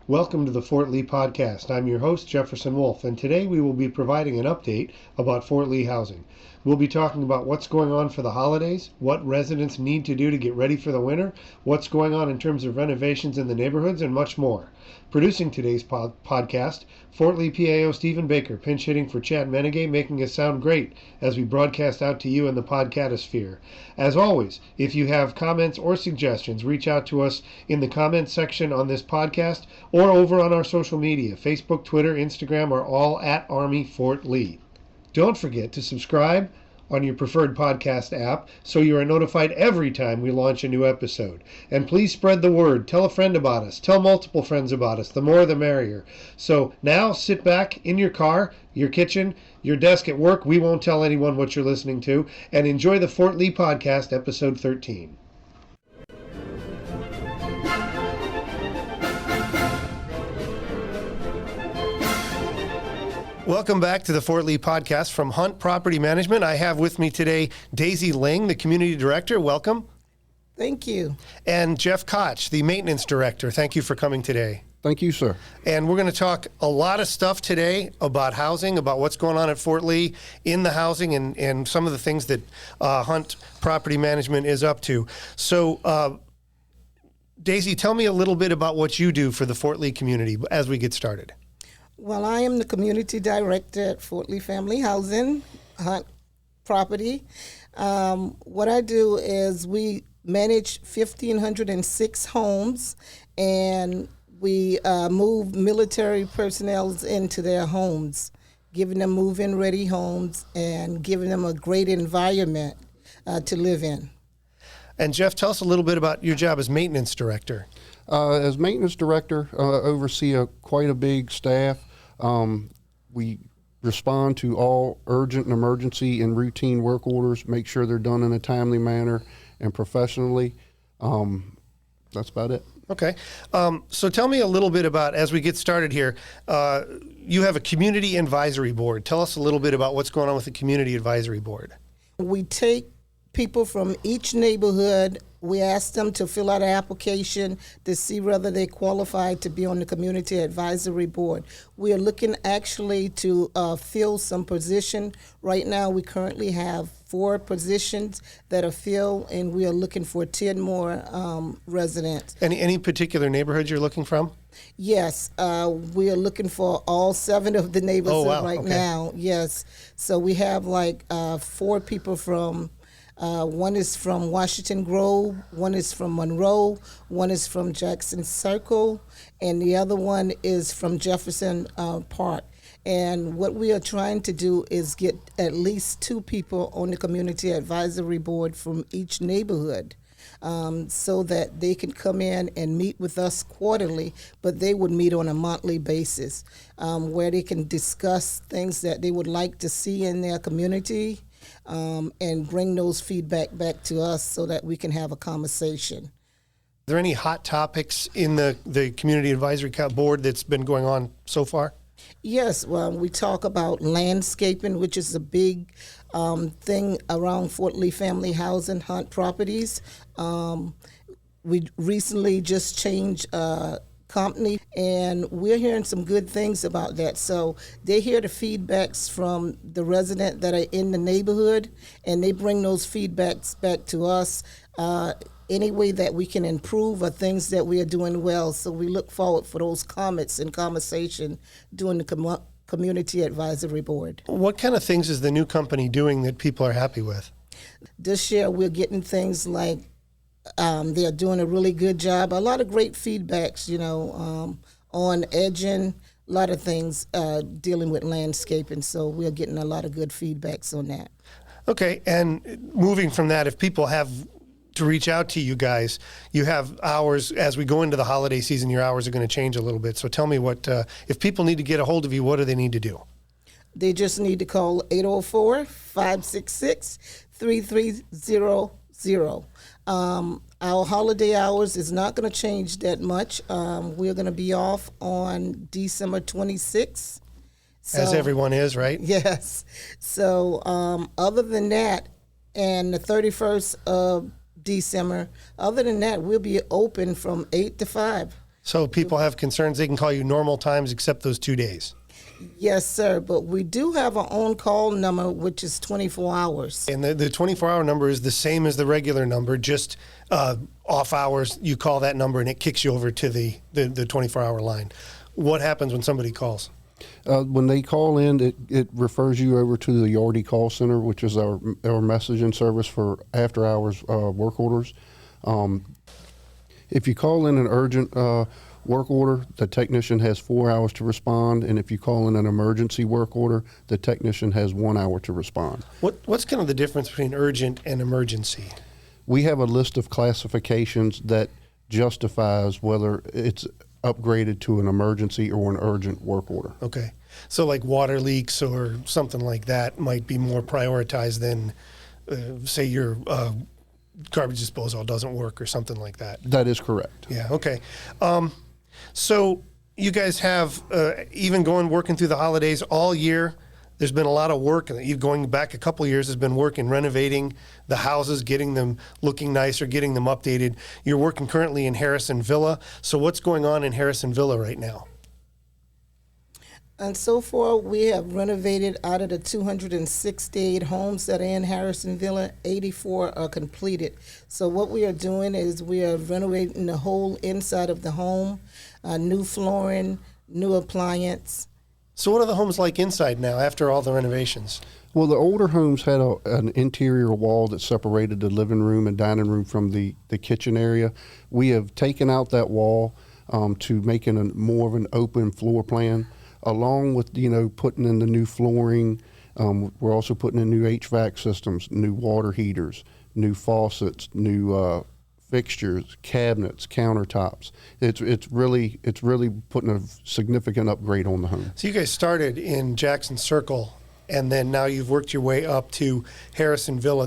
Welcome to the Fort Lee Podcast. I'm your host, Jefferson Wolf, and today we will be providing an update about Fort Lee housing. We'll be talking about what's going on for the holidays, what residents need to do to get ready for the winter, what's going on in terms of renovations in the neighborhoods, and much more. Producing today's podcast, Fort Lee PAO Stephen Baker, pinch hitting for Chad Menegay, making us sound great as we broadcast out to you in the podcatosphere. As always, if you have comments or suggestions, reach out to us in the comments section on this podcast or over on our social media. Facebook, Twitter, Instagram are all at Army Fort Lee. Don't forget to subscribe on your preferred podcast app so you are notified every time we launch a new episode. And please spread the word. Tell a friend about us. Tell multiple friends about us. The more the merrier. So now sit back in your car, your kitchen, your desk at work. We won't tell anyone what you're listening to. And enjoy the Fort Lee Podcast, episode 13. Welcome back to the Fort Lee Podcast from Hunt Property Management. I have with me today Daisy Ling, the Community Director. Welcome. Thank you. And Jeff Koch, the Maintenance Director. Thank you for coming today. Thank you, sir. And we're going to talk a lot of stuff today about housing, about what's going on at Fort Lee in the housing and some of the things that Hunt Property Management is up to. So, Daisy, tell me a little bit about what you do for the Fort Lee community as we get started. Well, I am the community director at Fort Lee Family Housing, Hunt Property. What I do is we manage 1,506 homes, and we move military personnel into their homes, giving them move-in ready homes and giving them a great environment to live in. And Jeff, tell us a little bit about your job as maintenance director. As maintenance director, oversee quite a big staff. We respond to all urgent and emergency and routine work orders, make sure they're done in a timely manner and professionally. That's about it. Okay. So tell me a little bit about, as we get started here, you have a community advisory board. Tell us a little bit about what's going on with the community advisory board. We take people from each neighborhood. We ask them to fill out an application to see whether they qualify to be on the Community Advisory Board. We are looking actually to fill some position. Right now, we currently have 4 positions that are filled, and we are looking for 10 more residents. Any particular neighborhoods you're looking from? Yes, we are looking for all 7 of the neighborhoods right now. Yes, so we have like 4 people from. One is from Washington Grove, one is from Monroe, one is from Jackson Circle, and the other one is from Jefferson Park. And what we are trying to do is get at least 2 people on the Community Advisory Board from each neighborhood. So that they can come in and meet with us quarterly, but they would meet on a monthly basis, where they can discuss things that they would like to see in their community, and bring those feedback back to us so that we can have a conversation. Are there any hot topics in the Community Advisory Board that's been going on so far? Yes, well, we talk about landscaping, which is a big thing around Fort Lee Family Housing, Hunt Properties. We recently just changed company, and we're hearing some good things about that. So they hear the feedbacks from the resident that are in the neighborhood, and they bring those feedbacks back to us. Any way that we can improve or things that we are doing well. So we look forward for those comments and conversation during the Community Advisory Board. What kind of things is the new company doing that people are happy with? This year we're getting things like they're doing a really good job. A lot of great feedbacks, on edging, a lot of things dealing with landscaping. So we're getting a lot of good feedbacks on that. Okay, and moving from that, if people have to reach out to you guys, you have hours as we go into the holiday season. Your hours are going to change a little bit. So tell me what if people need to get a hold of you, what do they need to do? They just need to call 804-566-3300. Our holiday hours is not going to change that much. We're going to be off on December 26th. So, as everyone is, right? Yes. So other than that, and the 31st of December, other than that, we'll be open from 8 to 5. So people have concerns, they can call you normal times except those 2 days. Yes, sir. But we do have an on-call number, which is 24 hours. And the 24-hour number is the same as the regular number, just off hours, you call that number and it kicks you over to the 24-hour line. What happens when somebody calls? When they call in, it refers you over to the Yardy call center, which is our messaging service for after-hours work orders. If you call in an urgent work order, the technician has 4 hours to respond, and if you call in an emergency work order, the technician has 1 hour to respond. What's kind of the difference between urgent and emergency? We have a list of classifications that justifies whether it's upgraded to an emergency or an urgent work order. Okay. So like water leaks or something like that might be more prioritized than, say, your garbage disposal doesn't work or something like that. That is correct. Yeah, okay. So you guys have, even working through the holidays all year, there's been a lot of work, and going back a couple of years, has been work in renovating the houses, getting them looking nicer, getting them updated. You're working currently in Harrison Villa. So what's going on in Harrison Villa right now? And so far, we have renovated out of the 268 homes that are in Harrison Villa, 84 are completed. So what we are doing is we are renovating the whole inside of the home, new flooring, new appliance. So what are the homes like inside now after all the renovations? Well, the older homes had an interior wall that separated the living room and dining room from the kitchen area. We have taken out that wall to making more of an open floor plan, along with, putting in the new flooring. We're also putting in new HVAC systems, new water heaters, new faucets, new fixtures, cabinets, countertops. It's really putting a significant upgrade on the home. So you guys started in Jackson Circle, and then now you've worked your way up to Harrison Villa.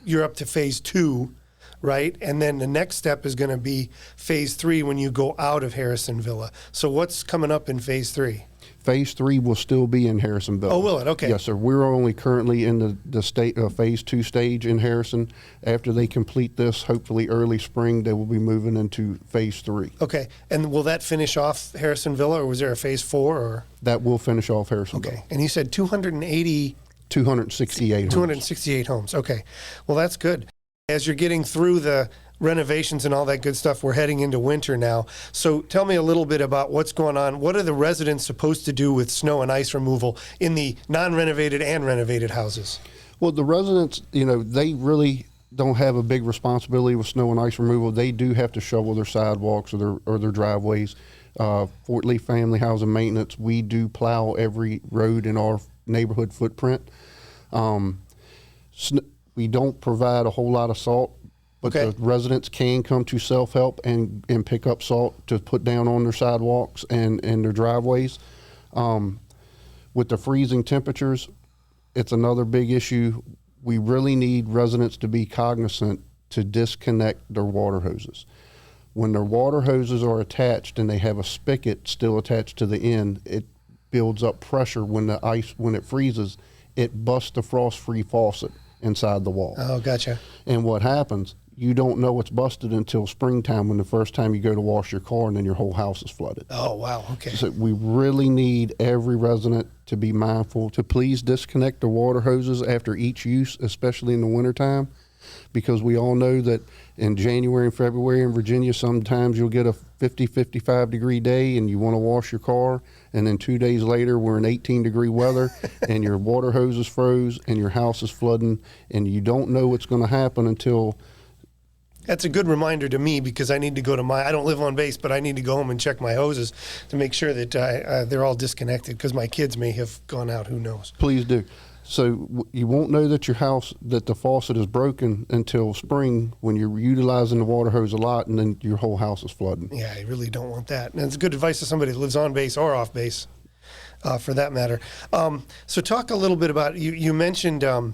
You're up to phase 2, right? And then the next step is going to be phase 3 when you go out of Harrison Villa. So what's coming up in phase 3? Phase 3 will still be in Harrison Villa. Oh, will it? Okay. Yes, sir. We're only currently in the state phase 2 stage in Harrison. After they complete this, hopefully early spring, they will be moving into phase 3. Okay. And will that finish off Harrison Villa, or was there a phase 4? Or that will finish off Harrison Villa. And you said 268 homes. Okay. Well, that's good. As you're getting through the renovations and all that good stuff, we're heading into winter now. So tell me a little bit about what's going on. What are the residents supposed to do with snow and ice removal in the non-renovated and renovated houses? Well, the residents, they really don't have a big responsibility with snow and ice removal. They do have to shovel their sidewalks or their driveways. Fort Lee Family Housing Maintenance, we do plow every road in our neighborhood footprint. We don't provide a whole lot of salt, but the residents can come to self-help and pick up salt to put down on their sidewalks and their driveways. With the freezing temperatures, it's another big issue. We really need residents to be cognizant to disconnect their water hoses. When their water hoses are attached and they have a spigot still attached to the end, it builds up pressure. When it freezes, it busts the frost-free faucet inside the wall. Oh, gotcha. And what happens, you don't know it's busted until springtime, when the first time you go to wash your car and then your whole house is flooded. Oh, wow. Okay. So we really need every resident to be mindful to please disconnect the water hoses after each use, especially in the wintertime, because we all know that in January and February in Virginia, sometimes you'll get a 50, 55 degree day and you want to wash your car, and then 2 days later we're in 18-degree weather and your water hose is froze and your house is flooding, and you don't know what's going to happen until... That's a good reminder to me, because I need to go to I don't live on base, but I need to go home and check my hoses to make sure that they're all disconnected, because my kids may have gone out, who knows. Please do. So you won't know that that the faucet is broken until spring, when you're utilizing the water hose a lot, and then your whole house is flooding. Yeah, I really don't want that. And it's good advice to somebody that lives on base or off base, for that matter. So talk a little bit about, you mentioned the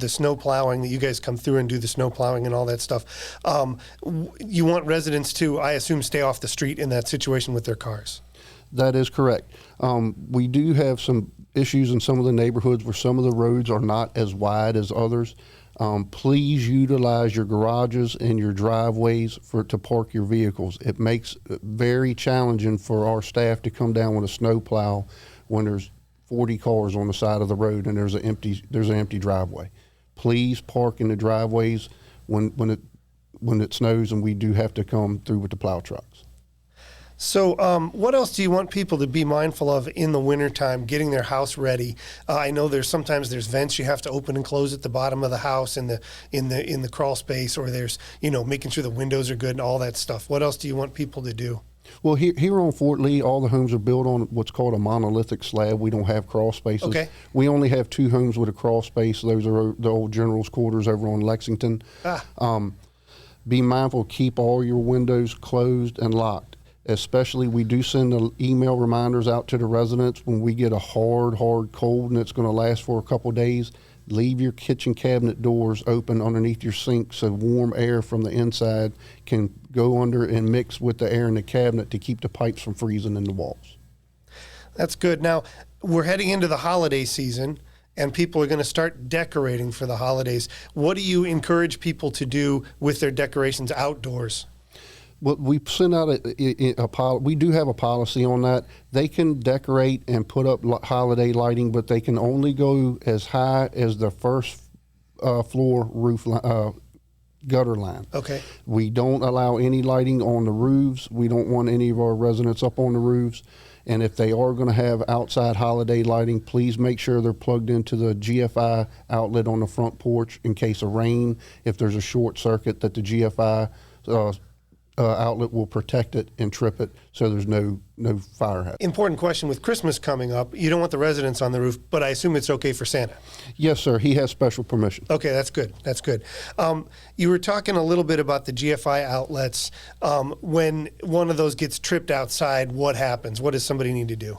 snow plowing, that you guys come through and do the snow plowing and all that stuff. You want residents to, I assume, stay off the street in that situation with their cars. That is correct. We do have some issues in some of the neighborhoods where some of the roads are not as wide as others. Please utilize your garages and your driveways to park your vehicles. It makes it very challenging for our staff to come down with a snowplow when there's 40 cars on the side of the road and there's an empty driveway. Please park in the driveways when it snows and we do have to come through with the plow trucks. So what else do you want people to be mindful of in the wintertime, getting their house ready? I know sometimes there's vents you have to open and close at the bottom of the house in the crawl space, or there's, making sure the windows are good and all that stuff. What else do you want people to do? Well, here on Fort Lee, all the homes are built on what's called a monolithic slab. We don't have crawl spaces. Okay. We only have 2 homes with a crawl space. Those are the old general's quarters over on Lexington. Be mindful, keep all your windows closed and locked. Especially, we do send email reminders out to the residents when we get a hard cold and it's going to last for a couple days. Leave your kitchen cabinet doors open underneath your sink so warm air from the inside can go under and mix with the air in the cabinet to keep the pipes from freezing in the walls. That's good. Now, we're heading into the holiday season, and people are going to start decorating for the holidays. What do you encourage people to do with their decorations outdoors? Well, we send out we do have a policy on that. They can decorate and put up holiday lighting, but they can only go as high as the first floor roof gutter line. Okay. We don't allow any lighting on the roofs. We don't want any of our residents up on the roofs. And if they are going to have outside holiday lighting, please make sure they're plugged into the GFI outlet on the front porch in case of rain. If there's a short circuit, that the GFI outlet will protect it and trip it so there's no fire hazard. Important question, with Christmas coming up, you don't want the residents on the roof, but I assume it's okay for Santa. Yes, sir. He has special permission. Okay, that's good. That's good. You were talking a little bit about the GFI outlets. When one of those gets tripped outside, what happens? What does somebody need to do?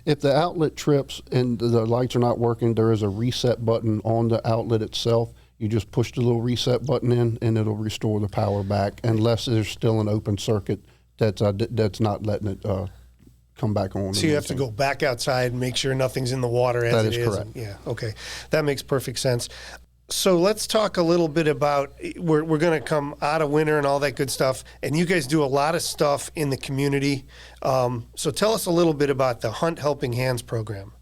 If the outlet trips and the lights are not working, there is a reset button on the outlet itself. You just push the little reset button in, and it'll restore the power back, unless there's still an open circuit that's not letting it come back on. So you have to go back outside and make sure nothing's in the water as it is. That is correct. Yeah, okay. That makes perfect sense. So let's talk a little bit about, we're going to come out of winter and all that good stuff, and you guys do a lot of stuff in the community. So tell us a little bit about the Hunt Helping Hands program.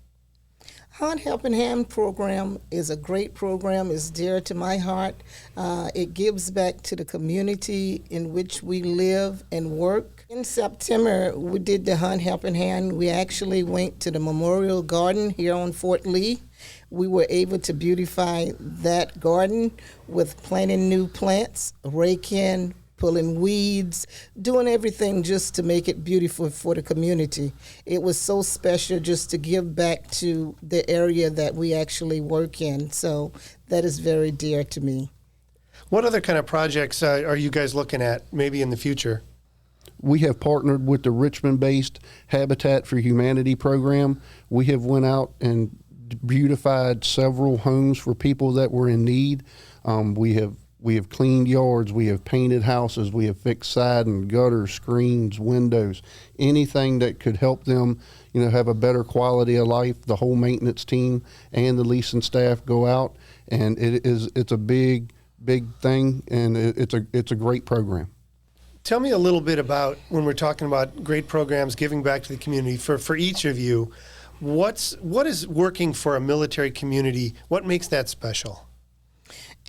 Hunt Helping Hand program is a great program. It's dear to my heart. It gives back to the community in which we live and work. In September, we did the Hunt Helping Hand. We actually went to the Memorial Garden here on Fort Lee. We were able to beautify that garden with planting new plants, raking, pulling weeds, doing everything just to make it beautiful for the community. It was so special just to give back to the area that we actually work in. So that is very dear to me. What other kind of projects are you guys looking at maybe in the future? We have partnered with the Richmond-based Habitat for Humanity program. We have went out and beautified several homes for people that were in need. We have cleaned yards, we have painted houses, we have fixed siding, gutters, screens, windows, anything that could help them, have a better quality of life. The whole maintenance team and the leasing staff go out, and it's a big thing, and it's a great program. Tell me a little bit about, when we're talking about great programs, giving back to the community, for each of you, what is working for a military community? What makes that special?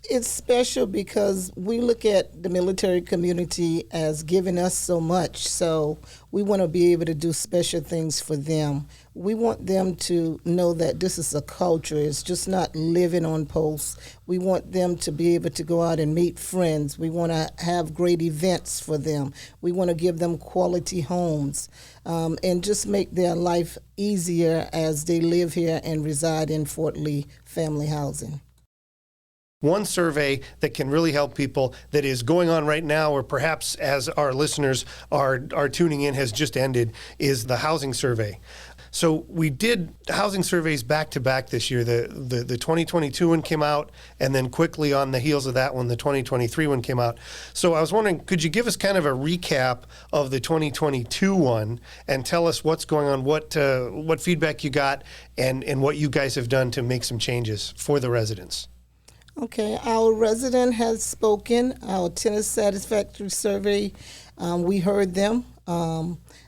It's special because we look at the military community as giving us so much, so we want to be able to do special things for them. We want them to know that this is a culture. It's just not living on posts. We want them to be able to go out and meet friends. We want to have great events for them. We want to give them quality homes and just make their life easier as they live here and reside in Fort Lee family housing. One survey that can really help people that is going on right now, or perhaps as our listeners are tuning in has just ended, is the housing survey. So we did housing surveys back to back this year. The 2022 one came out, and then quickly on the heels of that one, the 2023 one came out. So I was wondering, could you give us kind of a recap of the 2022 one and tell us what's going on, what feedback you got, and what you guys have done to make some changes for the residents? Okay, our resident has spoken. Our tenant satisfaction survey, we heard them.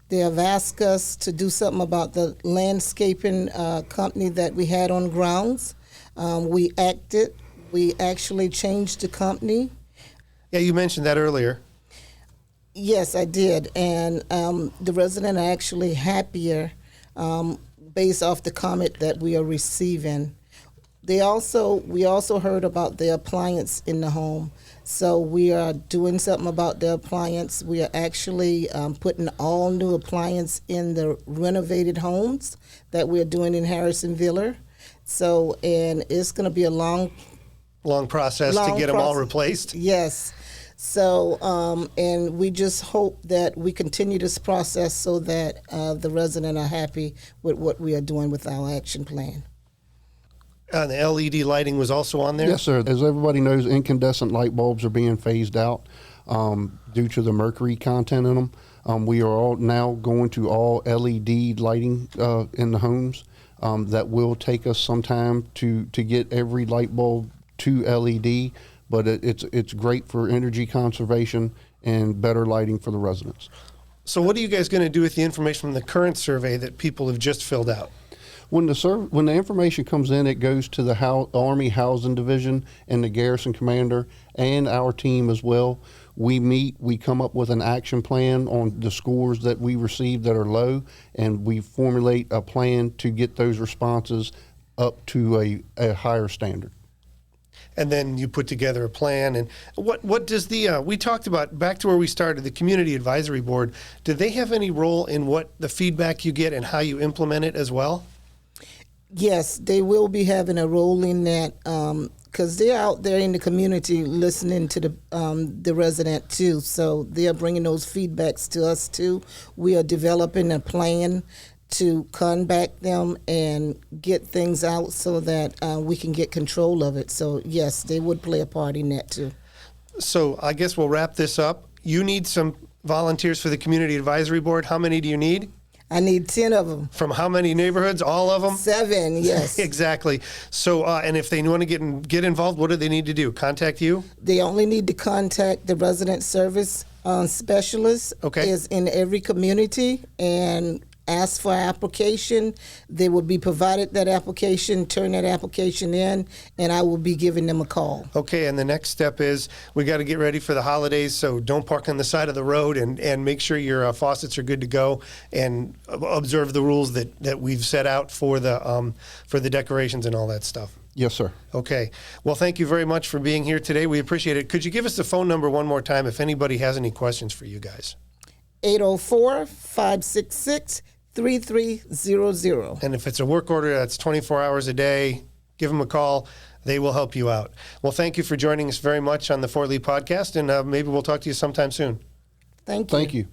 They have asked us to do something about the landscaping company that we had on grounds. We acted. We actually changed the company. Yeah, you mentioned that earlier. Yes, I did, and the resident are actually happier based off the comment that we are receiving. We also heard about the appliance in the home, so we are doing something about the appliance. We are actually putting all new appliance in the renovated homes that we're doing in Harrisonville. So, and it's going to be a long process to get them all replaced. Yes. So, and we just hope that we continue this process so that the residents are happy with what we are doing with our action plan. The LED lighting was also on there? Yes, sir. As everybody knows, incandescent light bulbs are being phased out due to the mercury content in them. We are all now going to all LED lighting in the homes. That will take us some time to get every light bulb to LED, but it's great for energy conservation and better lighting for the residents. So what are you guys going to do with the information from the current survey that people have just filled out? When the information comes in, it goes to the Army Housing Division and the Garrison Commander and our team as well. We meet, we come up with an action plan on the scores that we receive that are low, and we formulate a plan to get those responses up to a higher standard. And then you put together a plan. And what does we talked about, back to where we started, the Community Advisory Board, do they have any role in what the feedback you get and how you implement it as well? Yes, they will be having a role in that because they're out there in the community listening to the resident too. So they are bringing those feedbacks to us too. We are developing a plan to combat them and get things out so that we can get control of it. So yes, they would play a part in that too. So I guess we'll wrap this up. You need some volunteers for the Community Advisory Board. How many do you need? I need 10 of them. From how many neighborhoods? All of them? 7, yes. Exactly. So, and if they want to get involved, what do they need to do? Contact you? They only need to contact the resident service specialist. Okay. Is in every community, and ask for application. They will be provided that application, turn that application in, and I will be giving them a call. Okay, and the next step is we got to get ready for the holidays, so don't park on the side of the road, and make sure your faucets are good to go, and observe the rules that we've set out for the decorations and all that stuff. Yes, sir. Okay. Well, thank you very much for being here today. We appreciate it. Could you give us the phone number one more time if anybody has any questions for you guys? 804-566-3300. And if it's a work order that's 24 hours a day, give them a call. They will help you out. Well, thank you for joining us very much on the Fort Lee podcast, and maybe we'll talk to you sometime soon. Thank you. Thank you.